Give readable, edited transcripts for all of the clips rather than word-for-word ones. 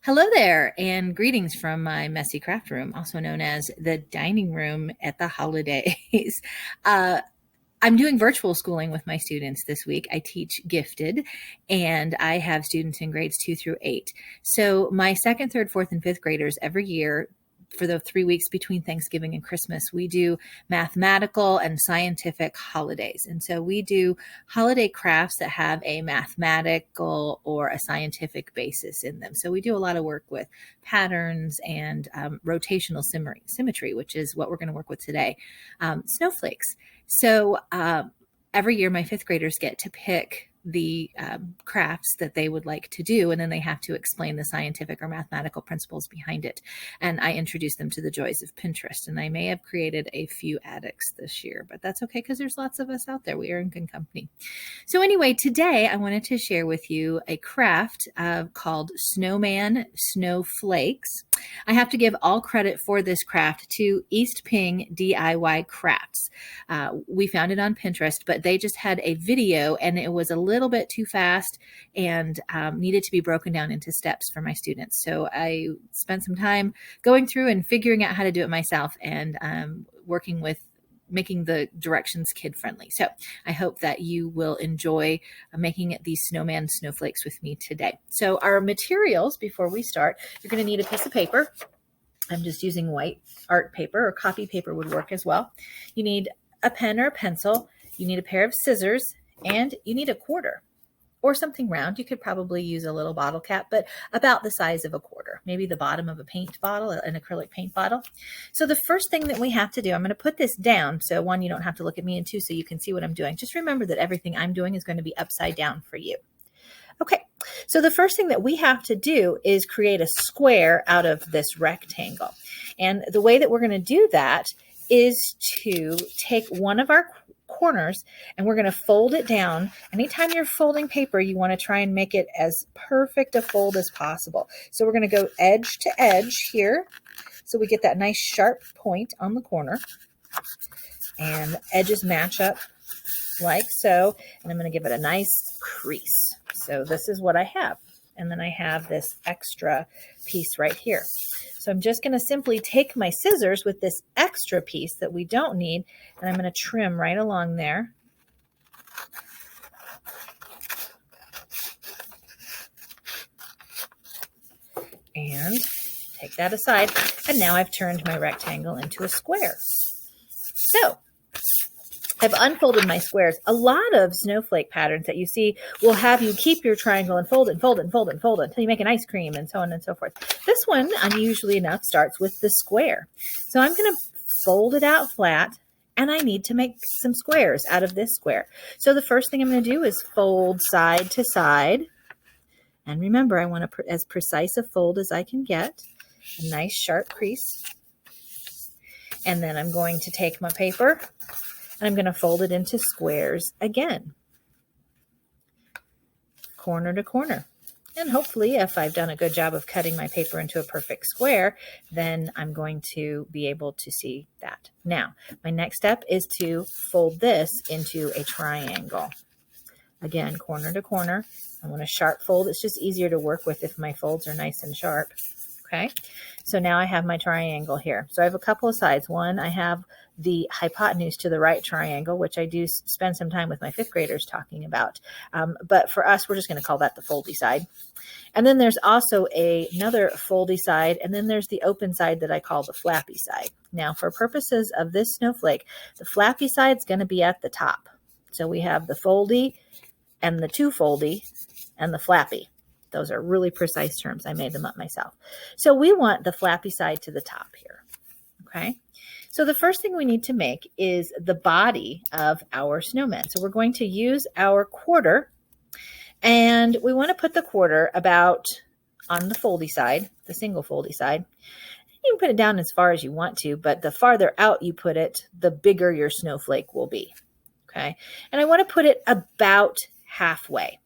Hello there, and greetings from my messy craft room, also known as the dining room at the holidays. Uh, I'm doing virtual schooling with my students this week. I teach gifted, and I have students in grades 2 through 8. So my second, third, fourth, and fifth graders every year for the 3 weeks between Thanksgiving and Christmas, we do mathematical and scientific holidays. And so we do holiday crafts that have a mathematical or a scientific basis in them. So we do a lot of work with patterns and rotational symmetry, which is what we're going to work with today. Snowflakes. So every year, my fifth graders get to pick the crafts that they would like to do, and then they have to explain the scientific or mathematical principles behind it. And I introduce them to the joys of Pinterest. And I may have created a few addicts this year, but that's okay because there's lots of us out there. We are in good company. So anyway, today I wanted to share with you a craft called Snowman Snowflakes. I have to give all credit for this craft to East Ping DIY Crafts. We found it on Pinterest, but they just had a video and it was a little bit too fast and needed to be broken down into steps for my students. So I spent some time going through and figuring out how to do it myself and working with making the directions kid friendly. So I hope that you will enjoy making these snowman snowflakes with me today. So our materials before we start, you're going to need a piece of paper. I'm just using white art paper, or copy paper would work as well. You need a pen or a pencil. You need a pair of scissors, and you need a quarter or something round. You could probably use a little bottle cap, but about the size of a quarter, maybe the bottom of a paint bottle, an acrylic paint bottle. So the first thing that we have to do, I'm going to put this down. So one, you don't have to look at me, and two, so you can see what I'm doing. Just remember that everything I'm doing is going to be upside down for you. Okay, so the first thing that we have to do is create a square out of this rectangle. And the way that we're going to do that is to take one of our corners and we're going to fold it down. Anytime you're folding paper, you want to try and make it as perfect a fold as possible. So we're going to go edge to edge here. So we get that nice sharp point on the corner, and edges match up like so. And I'm going to give it a nice crease. So this is what I have. And then I have this extra piece right here. So I'm just going to simply take my scissors with this extra piece that we don't need, and I'm going to trim right along there. And take that aside. And now I've turned my rectangle into a square. So I've unfolded my squares. A lot of snowflake patterns that you see will have you keep your triangle and fold it and fold it and fold it and fold it until you make an ice cream and so on and so forth. This one, unusually enough, starts with the square. So I'm going to fold it out flat, and I need to make some squares out of this square. So the first thing I'm going to do is fold side to side. And remember, I want as precise a fold as I can get. A nice sharp crease. And then I'm going to take my paper, and I'm going to fold it into squares again, corner to corner. And hopefully, if I've done a good job of cutting my paper into a perfect square, then I'm going to be able to see that. Now, my next step is to fold this into a triangle. Again, corner to corner. I want a sharp fold. It's just easier to work with if my folds are nice and sharp. Okay, so now I have my triangle here. So I have a couple of sides. One, I have the hypotenuse to the right triangle, which I do spend some time with my fifth graders talking about. But for us, we're just going to call that the foldy side. And then there's also another foldy side, and then there's the open side that I call the flappy side. Now, for purposes of this snowflake, the flappy side is going to be at the top. So we have the foldy and the two foldy and the flappy. Those are really precise terms. I made them up myself. So we want the flappy side to the top here. Okay. So the first thing we need to make is the body of our snowman. So we're going to use our quarter, and we want to put the quarter about on the foldy side, the single foldy side. You can put it down as far as you want to, but the farther out you put it, the bigger your snowflake will be. Okay. And I want to put it about halfway.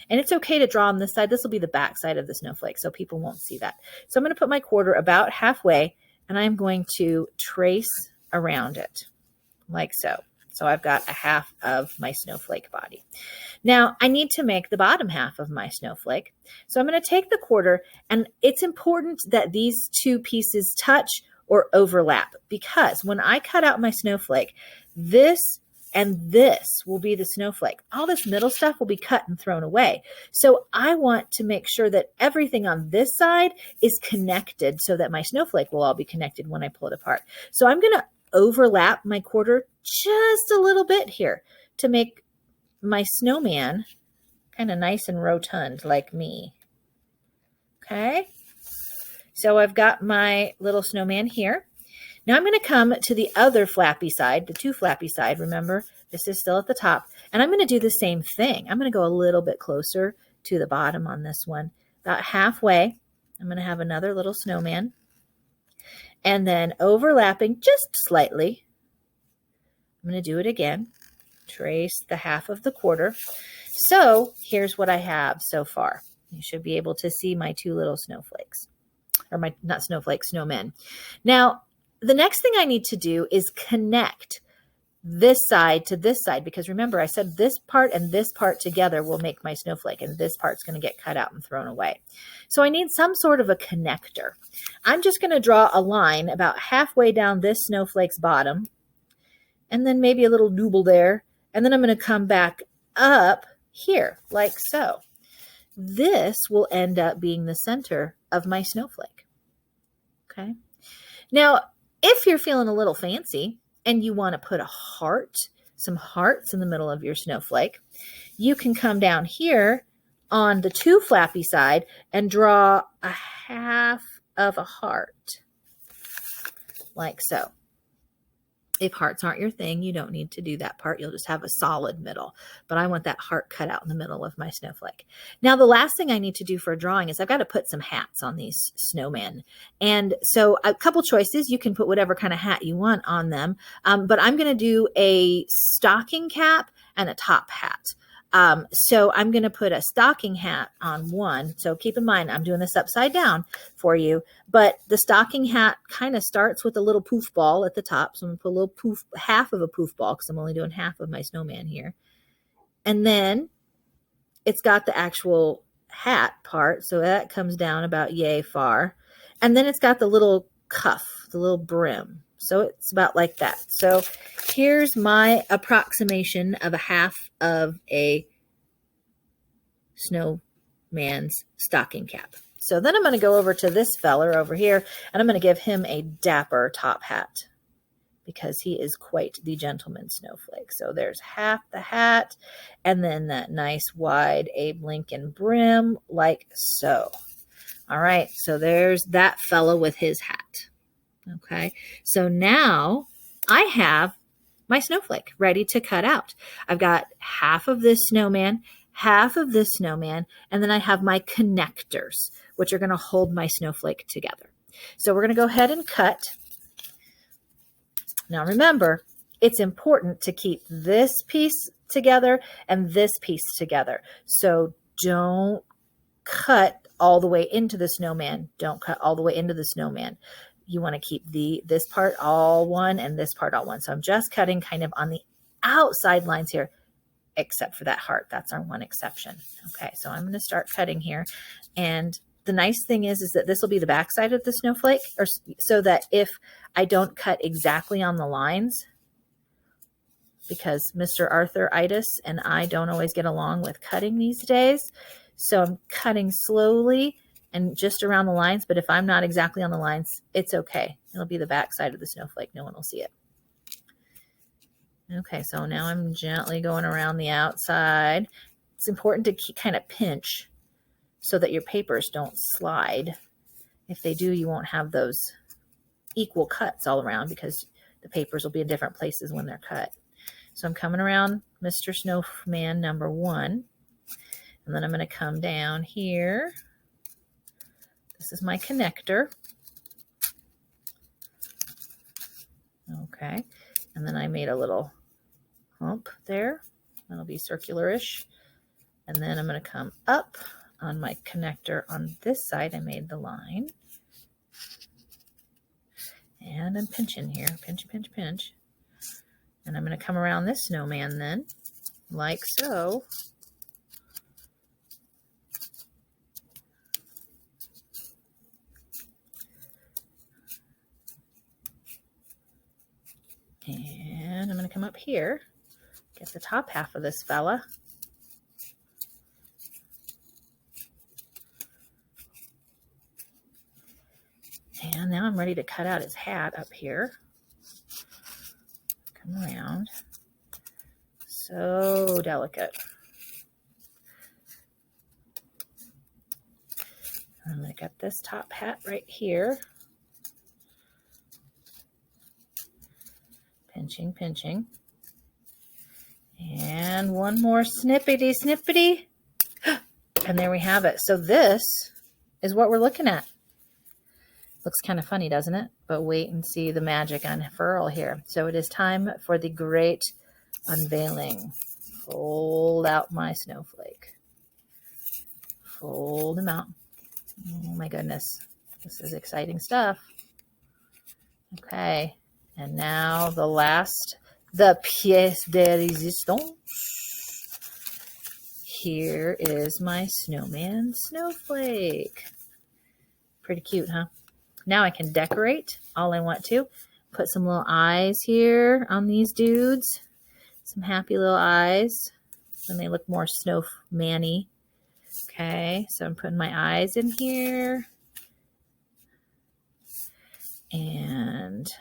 And it's okay to draw on this side. This will be the back side of the snowflake, so people won't see that. So I'm going to put my quarter about halfway, and I'm going to trace around it like so. So I've got a half of my snowflake body. Now I need to make the bottom half of my snowflake. So I'm going to take the quarter, and it's important that these two pieces touch or overlap, because when I cut out my snowflake, this and this will be the snowflake. All this middle stuff will be cut and thrown away. So I want to make sure that everything on this side is connected so that my snowflake will all be connected when I pull it apart. So I'm going to overlap my quarter just a little bit here to make my snowman kind of nice and rotund like me. Okay. So I've got my little snowman here. Now I'm going to come to the other flappy side, the two flappy side. Remember, this is still at the top. And I'm going to do the same thing. I'm going to go a little bit closer to the bottom on this one. About halfway, I'm going to have another little snowman. And then overlapping just slightly, I'm going to do it again. Trace the half of the quarter. So here's what I have so far. You should be able to see my two little snowflakes. Or my, not snowflakes, snowmen. Now, the next thing I need to do is connect this side to this side, because remember I said this part and this part together will make my snowflake, and this part's going to get cut out and thrown away. So I need some sort of a connector. I'm just going to draw a line about halfway down this snowflake's bottom, and then maybe a little doodle there, and then I'm going to come back up here like so. This will end up being the center of my snowflake. Okay. Now, if you're feeling a little fancy and you want to put a heart, some hearts in the middle of your snowflake, you can come down here on the two flappy side and draw a half of a heart like so. If hearts aren't your thing, you don't need to do that part. You'll just have a solid middle. But I want that heart cut out in the middle of my snowflake. Now, the last thing I need to do for a drawing is I've got to put some hats on these snowmen. And so a couple choices. You can put whatever kind of hat you want on them. But I'm going to do a stocking cap and a top hat. So I'm going to put a stocking hat on one. So keep in mind, I'm doing this upside down for you, but the stocking hat kind of starts with a little poof ball at the top. So I'm going to put a little poof, half of a poof ball, because I'm only doing half of my snowman here. And then it's got the actual hat part. So that comes down about yay far. And then it's got the little cuff, the little brim. So it's about like that. So here's my approximation of a half of a snowman's stocking cap. So then I'm going to go over to this feller over here, and I'm going to give him a dapper top hat, because he is quite the gentleman snowflake. So there's half the hat, and then that nice wide Abe Lincoln brim like so. All right, so there's that fella with his hat. Okay, so now I have my snowflake ready to cut out. I've got half of this snowman, half of this snowman, and then I have my connectors, which are going to hold my snowflake together. So we're going to go ahead and cut. Now remember, it's important to keep this piece together and this piece together. So don't cut all the way into the snowman. Don't cut all the way into the snowman. You want to keep this part all one and this part all one. So I'm just cutting kind of on the outside lines here, except for that heart. That's our one exception. Okay, so I'm going to start cutting here. And the nice thing is that this will be the back side of the snowflake, or so that if I don't cut exactly on the lines, because Mr. Arthur-itis and I don't always get along with cutting these days. So I'm cutting slowly and just around the lines, but if I'm not exactly on the lines, it's okay. It'll be the back side of the snowflake. No one will see it. Okay, so now I'm gently going around the outside. It's important to kind of pinch so that your papers don't slide. If they do, you won't have those equal cuts all around, because the papers will be in different places when they're cut. So I'm coming around Mr. Snowman number 1, and then I'm going to come down here. This is my connector. Okay. And then I made a little hump there. That'll be circular-ish. And then I'm going to come up on my connector on this side. I made the line. And I'm pinching here. Pinch, pinch, pinch. And I'm going to come around this snowman then, like so. And I'm going to come up here, get the top half of this fella. And now I'm ready to cut out his hat up here. Come around. So delicate. I'm going to get this top hat right here. Pinching, pinching. And one more snippety, snippety. And there we have it. So this is what we're looking at. Looks kind of funny, doesn't it? But wait and see the magic unfurl here. So it is time for the great unveiling. Fold out my snowflake. Fold him out. Oh my goodness. This is exciting stuff. Okay. And now the last, the pièce de résistance. Here is my Snowman Snowflake. Pretty cute, huh? Now I can decorate all I want to. Put some little eyes here on these dudes. Some happy little eyes. And they look more snowman-y. Okay, so I'm putting my eyes in here. And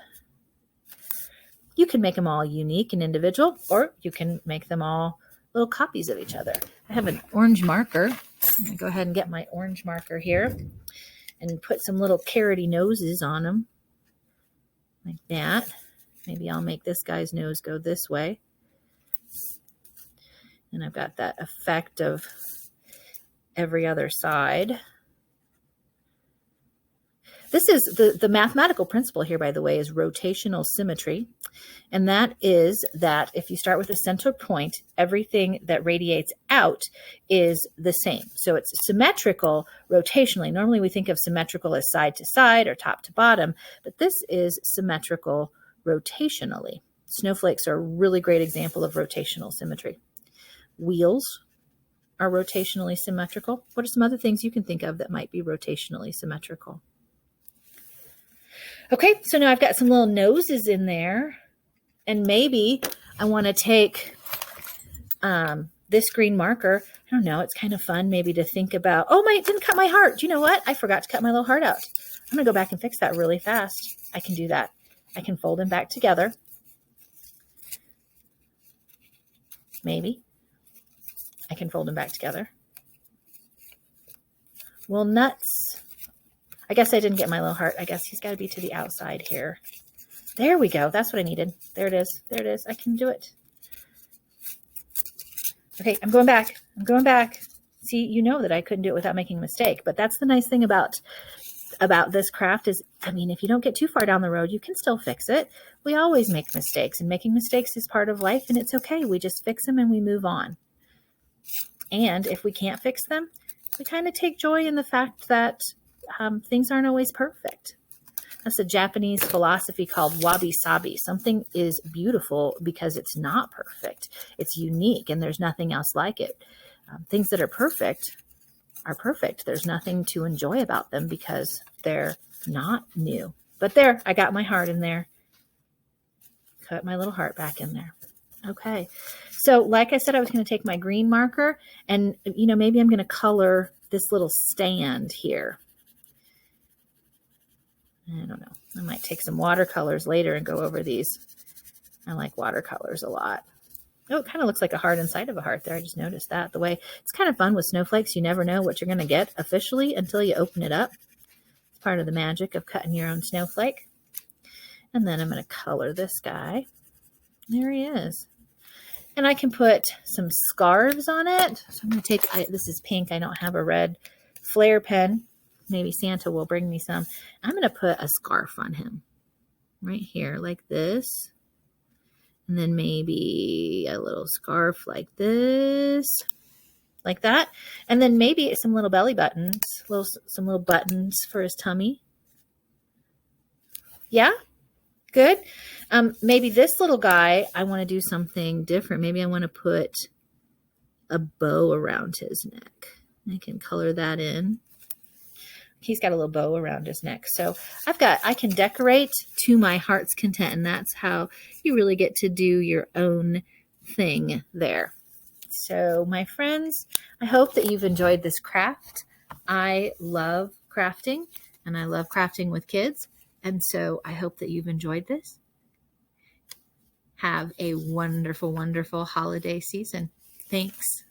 you can make them all unique and individual, or you can make them all little copies of each other. I have an orange marker. I'm going to go ahead and get my orange marker here and put some little carroty noses on them like that. Maybe I'll make this guy's nose go this way. And I've got that effect of every other side. This is the mathematical principle here, by the way, is rotational symmetry. And that is that if you start with a center point, everything that radiates out is the same. So it's symmetrical rotationally. Normally we think of symmetrical as side to side or top to bottom, but this is symmetrical rotationally. Snowflakes are a really great example of rotational symmetry. Wheels are rotationally symmetrical. What are some other things you can think of that might be rotationally symmetrical? Okay, so now I've got some little noses in there, and maybe I want to take this green marker. I don't know, it's kind of fun maybe to think about, oh, it didn't cut my heart. Do you know what? I forgot to cut my little heart out. I'm going to go back and fix that really fast. I can do that. I can fold them back together. Maybe. I can fold them back together. Well, nuts. I guess I didn't get my little heart. I guess he's got to be to the outside here. There we go. That's what I needed. There it is. There it is. I can do it. Okay, I'm going back. I'm going back. See, you know that I couldn't do it without making a mistake. But that's the nice thing about this craft is, I mean, if you don't get too far down the road, you can still fix it. We always make mistakes, and making mistakes is part of life, and it's okay. We just fix them and we move on. And if we can't fix them, we kind of take joy in the fact that things aren't always perfect. That's a Japanese philosophy called wabi-sabi. Something is beautiful because it's not perfect. It's unique, and there's nothing else like it. Things that are perfect are perfect. There's nothing to enjoy about them because they're not new. But there, I got my heart in there. Cut my little heart back in there. Okay. So like I said, I was going to take my green marker and, maybe I'm going to color this little stand here. I don't know. I might take some watercolors later and go over these. I like watercolors a lot. Oh, it kind of looks like a heart inside of a heart there. I just noticed that. The way it's kind of fun with snowflakes. You never know what you're going to get officially until you open it up. It's part of the magic of cutting your own snowflake. And then I'm going to color this guy. There he is. And I can put some scarves on it. So I'm going to take, this is pink. I don't have a red flare pen. Maybe Santa will bring me some. I'm going to put a scarf on him right here like this. And then maybe a little scarf like this, like that. And then maybe some little belly buttons, some little buttons for his tummy. Yeah? Good. Maybe this little guy, I want to do something different. Maybe I want to put a bow around his neck. I can color that in. He's got a little bow around his neck. So I can decorate to my heart's content, and that's how you really get to do your own thing there. So my friends, I hope that you've enjoyed this craft. I love crafting, and I love crafting with kids. And so I hope that you've enjoyed this. Have a wonderful, wonderful holiday season. Thanks.